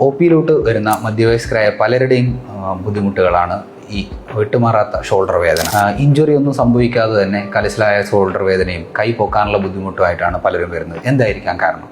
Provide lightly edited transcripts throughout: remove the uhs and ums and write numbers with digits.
O പിയിലോട്ട് വരുന്ന മധ്യവയസ്കരായ പലരുടെയും ബുദ്ധിമുട്ടുകളാണ് ഈ വിട്ടുമാറാത്ത ഷോൾഡർ വേദന. ഇഞ്ചുറി ഒന്നും സംഭവിക്കാതെ തന്നെ കലശലായ ഷോൾഡർ വേദനയും കൈ പൊക്കാനുള്ള ബുദ്ധിമുട്ടുമായിട്ടാണ് പലരും വരുന്നത്. എന്തായിരിക്കാം കാരണം?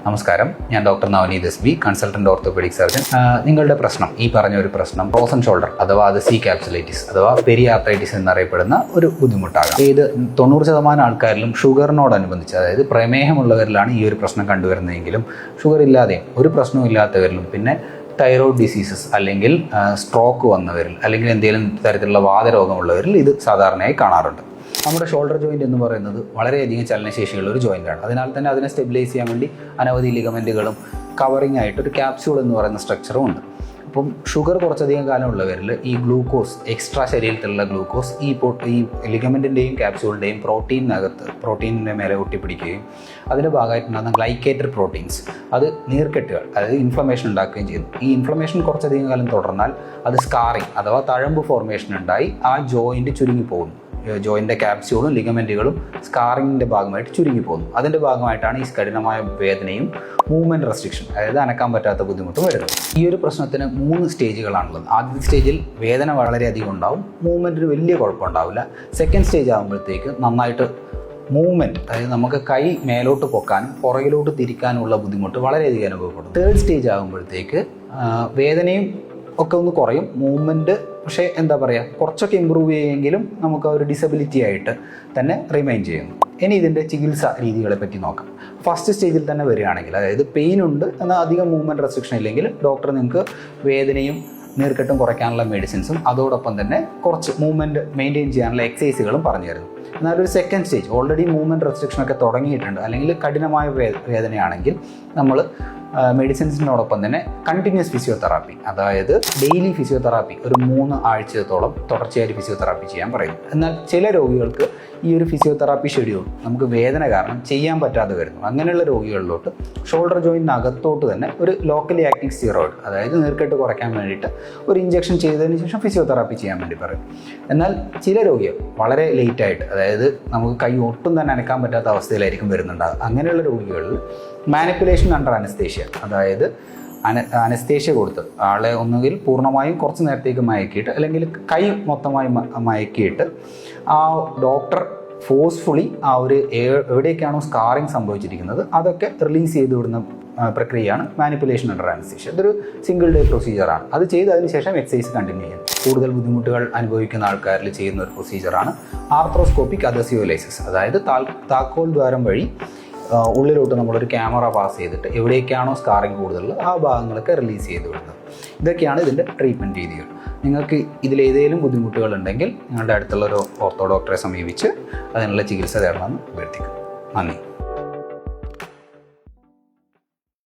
നമസ്കാരം, ഞാൻ doctor Navaneeth S B, consultant orthopaedic surgeon. നിങ്ങളുടെ പ്രശ്നം, ഈ പറഞ്ഞ ഒരു പ്രശ്നം ഫ്രോസൺ ഷോൾഡർ അഥവാ അത് സി ക്യാപ്സുലൈറ്റിസ് അഥവാ പെരിയാർത്രൈറ്റിസ് എന്നറിയപ്പെടുന്ന ഒരു ബുദ്ധിമുട്ടാകാം. ഇത് 90% ആൾക്കാരിലും ഷുഗറിനോടനുബന്ധിച്ച്, അതായത് പ്രമേഹമുള്ളവരിലാണ് ഈ ഒരു പ്രശ്നം കണ്ടുവരുന്നതെങ്കിലും ഷുഗർ ഇല്ലാതെയും ഒരു പ്രശ്നവും ഇല്ലാത്തവരിലും, പിന്നെ തൈറോയ്ഡ് ഡിസീസസ് അല്ലെങ്കിൽ സ്ട്രോക്ക് വന്നവരിൽ അല്ലെങ്കിൽ എന്തെങ്കിലും തരത്തിലുള്ള വാതരോഗമുള്ളവരിൽ ഇത് സാധാരണയായി കാണാറുണ്ട്. നമ്മുടെ ഷോൾഡർ ജോയിൻ്റ് എന്ന് പറയുന്നത് വളരെയധികം ചലനശേഷിയുള്ള ഒരു ജോയിൻ്റാണ്. അതിനാൽ തന്നെ അതിനെ സ്റ്റെബിലൈസ് ചെയ്യാൻ വേണ്ടി അനവധി ലിഗമെൻറ്റുകളും കവറിംഗ് ആയിട്ട് ഒരു ക്യാപ്സ്യൂൾ എന്ന് പറയുന്ന സ്ട്രക്ചറും ഉണ്ട്. അപ്പം ഷുഗർ കുറച്ചധികം കാലം ഉള്ളവരിൽ ഈ ഗ്ലൂക്കോസ്, എക്സ്ട്രാ ശരീരത്തിലുള്ള ഗ്ലൂക്കോസ് ഈ ലിഗമെൻറ്റിൻ്റെയും ക്യാപ്സ്യൂളിൻ്റെയും പ്രോട്ടീനിൻ്റെ മേലെ ഒട്ടിപ്പിടിക്കുകയും അതിൻ്റെ ഭാഗമായിട്ടുണ്ടാകുന്ന ഗ്ലൈക്കേറ്റഡ് പ്രോട്ടീൻസ്, അത് നീർക്കെട്ടുകൾ, അതായത് ഇൻഫ്ലമേഷൻ ഉണ്ടാക്കുകയും ചെയ്യുന്നു. ഈ ഇൻഫ്ലമേഷൻ കുറച്ചധികം കാലം തുടർന്നാൽ അത് സ്കാറിങ് അഥവാ തഴമ്പ് ഫോർമേഷൻ ഉണ്ടായി ആ ജോയിൻറ്റ് ചുരുങ്ങിപ്പോകുന്നു. ജോയിൻ്റെ ക്യാപ്സ്യൂളും ലിഗമെൻറ്റുകളും സ്കാറിങ്ങിൻ്റെ ഭാഗമായിട്ട് ചുരുങ്ങിപ്പോകുന്നു. അതിൻ്റെ ഭാഗമായിട്ടാണ് ഈ കഠിനമായ വേദനയും മൂവ്മെൻറ്റ് റെസ്ട്രിക്ഷൻ, അതായത് അനക്കാൻ പറ്റാത്ത ബുദ്ധിമുട്ടും വരുന്നത്. ഈ ഒരു പ്രശ്നത്തിന് 3 സ്റ്റേജുകളാണുള്ളത്. ആദ്യത്തെ സ്റ്റേജിൽ വേദന വളരെയധികം ഉണ്ടാവും, മൂവ്മെൻറ്റിന് വലിയ കുഴപ്പമുണ്ടാവില്ല. സെക്കൻഡ് സ്റ്റേജ് ആകുമ്പോഴത്തേക്ക് നന്നായിട്ട് മൂവ്മെൻറ്റ്, അതായത് നമുക്ക് കൈ മേലോട്ട് പൊക്കാനും പുറകിലോട്ട് തിരിക്കാനുമുള്ള ബുദ്ധിമുട്ട് വളരെയധികം അനുഭവപ്പെടും. തേർഡ് സ്റ്റേജ് ആകുമ്പോഴത്തേക്ക് വേദനയും ഒക്കെ ഒന്ന് കുറയും, മൂവ്മെൻറ്റ് പക്ഷേ എന്താ പറയുക, കുറച്ചൊക്കെ ഇമ്പ്രൂവ് ചെയ്യുമെങ്കിലും നമുക്ക് ഒരു ഡിസബിലിറ്റി ആയിട്ട് തന്നെ റിമൈൻ ചെയ്യുന്നു. ഇനി ഇതിൻ്റെ ചികിത്സാ രീതികളെ പറ്റി നോക്കാം. ഫസ്റ്റ് സ്റ്റേജിൽ തന്നെ വരികയാണെങ്കിൽ, അതായത് പെയിൻ ഉണ്ട് എന്നാൽ അധികം മൂവ്മെൻറ്റ് റെസ്ട്രിക്ഷൻ ഇല്ലെങ്കിൽ, ഡോക്ടർ നിങ്ങൾക്ക് വേദനയും നീർക്കെട്ടും കുറയ്ക്കാനുള്ള മെഡിസിൻസും അതോടൊപ്പം തന്നെ കുറച്ച് മൂവ്മെൻറ്റ് മെയിൻറ്റെയിൻ ചെയ്യാനുള്ള എക്സസൈസുകളും പറഞ്ഞു തരുന്നു. എന്നാൽ ഒരു സെക്കൻഡ് സ്റ്റേജ്, ഓൾറെഡി മൂവ്മെൻറ്റ് റെസ്ട്രിക്ഷനൊക്കെ തുടങ്ങിയിട്ടുണ്ട് അല്ലെങ്കിൽ കഠിനമായ വേദനയാണെങ്കിൽ നമ്മൾ മെഡിസിൻസിനോടൊപ്പം തന്നെ കണ്ടിന്യൂസ് ഫിസിയോതെറാപ്പി, അതായത് ഡെയിലി ഫിസിയോതെറാപ്പി ഒരു 3 ആഴ്ചത്തോളം തുടർച്ചയായിട്ട് ഫിസിയോതെറാപ്പി ചെയ്യാൻ പറയും. എന്നാൽ ചില രോഗികൾക്ക് ഈ ഒരു ഫിസിയോതെറാപ്പി ഷെഡ്യൂൾ നമുക്ക് വേദന കാരണം ചെയ്യാൻ പറ്റാതെ വരുന്നു. അങ്ങനെയുള്ള രോഗികളിലോട്ട് ഷോൾഡർ ജോയിൻറ്റിനകത്തോട്ട് തന്നെ ഒരു ലോക്കലി ആക്ടിങ് സ്റ്റിറോയിഡ്, അതായത് നീർക്കെട്ട് കുറയ്ക്കാൻ വേണ്ടിയിട്ട് ഒരു ഇഞ്ചക്ഷൻ ചെയ്തതിന് ശേഷം ഫിസിയോതെറാപ്പി ചെയ്യാൻ വേണ്ടി പറയും. എന്നാൽ ചില രോഗികൾ വളരെ ലേറ്റായിട്ട്, അതായത് നമുക്ക് കൈ ഒട്ടും തന്നെ അനക്കാൻ പറ്റാത്ത അവസ്ഥയിലായിരിക്കും വരുന്നുണ്ടാകുക. അങ്ങനെയുള്ള രോഗികളിൽ മാനിപ്പുലേഷൻ അണ്ടർ അനസ്തേഷ്യ, അതായത് അനസ്തേഷ്യ കൊടുത്ത് ആളെ ഒന്നുകിൽ പൂർണ്ണമായും കുറച്ച് നേരത്തേക്ക് മയക്കിയിട്ട് അല്ലെങ്കിൽ കൈ മൊത്തമായി മയക്കിയിട്ട് ആ ഡോക്ടർ ഫോഴ്സ്ഫുള്ളി ആ ഒരു എവിടേക്കാണോ സ്കാറിങ് സംഭവിച്ചിരിക്കുന്നത് അതൊക്കെ റിലീസ് ചെയ്ത് വിടുന്ന പ്രക്രിയയാണ് മാനിപ്പുലേഷൻ അണ്ടർ അനസ്തേഷ്യ. ഇതൊരു സിംഗിൾ ഡേ പ്രൊസീജിയറാണ്. അത് ചെയ്തതിന് ശേഷം എക്സസൈസ് കണ്ടിന്യൂ ചെയ്യും. കൂടുതൽ ബുദ്ധിമുട്ടുകൾ അനുഭവിക്കുന്ന ആൾക്കാരിൽ ചെയ്യുന്ന ഒരു പ്രൊസീജിയറാണ് ആർത്രോസ്കോപ്പിക് അദസിയോലൈസിസ്, അതായത് താക്കോൽ ദ്വാരം വഴി ഉള്ളിലോട്ട് നമ്മളൊരു ക്യാമറ പാസ് ചെയ്തിട്ട് എവിടേക്കാണോ സ്കാറിങ് കൂടുതലുള്ളത് ആ ഭാഗങ്ങളൊക്കെ റിലീസ് ചെയ്ത് വിടുന്നത്. ഇതൊക്കെയാണ് ഇതിൻ്റെ ട്രീറ്റ്മെൻറ്റ് രീതികൾ. നിങ്ങൾക്ക് ഇതിലേതെങ്കിലും ബുദ്ധിമുട്ടുകളുണ്ടെങ്കിൽ നിങ്ങളുടെ അടുത്തുള്ള ഒരു ഓർത്തോ ഡോക്ടറെ സമീപിച്ച് അതിനുള്ള ചികിത്സ തരണമെന്ന് അഭ്യർത്ഥിക്കുന്നു. നന്ദി.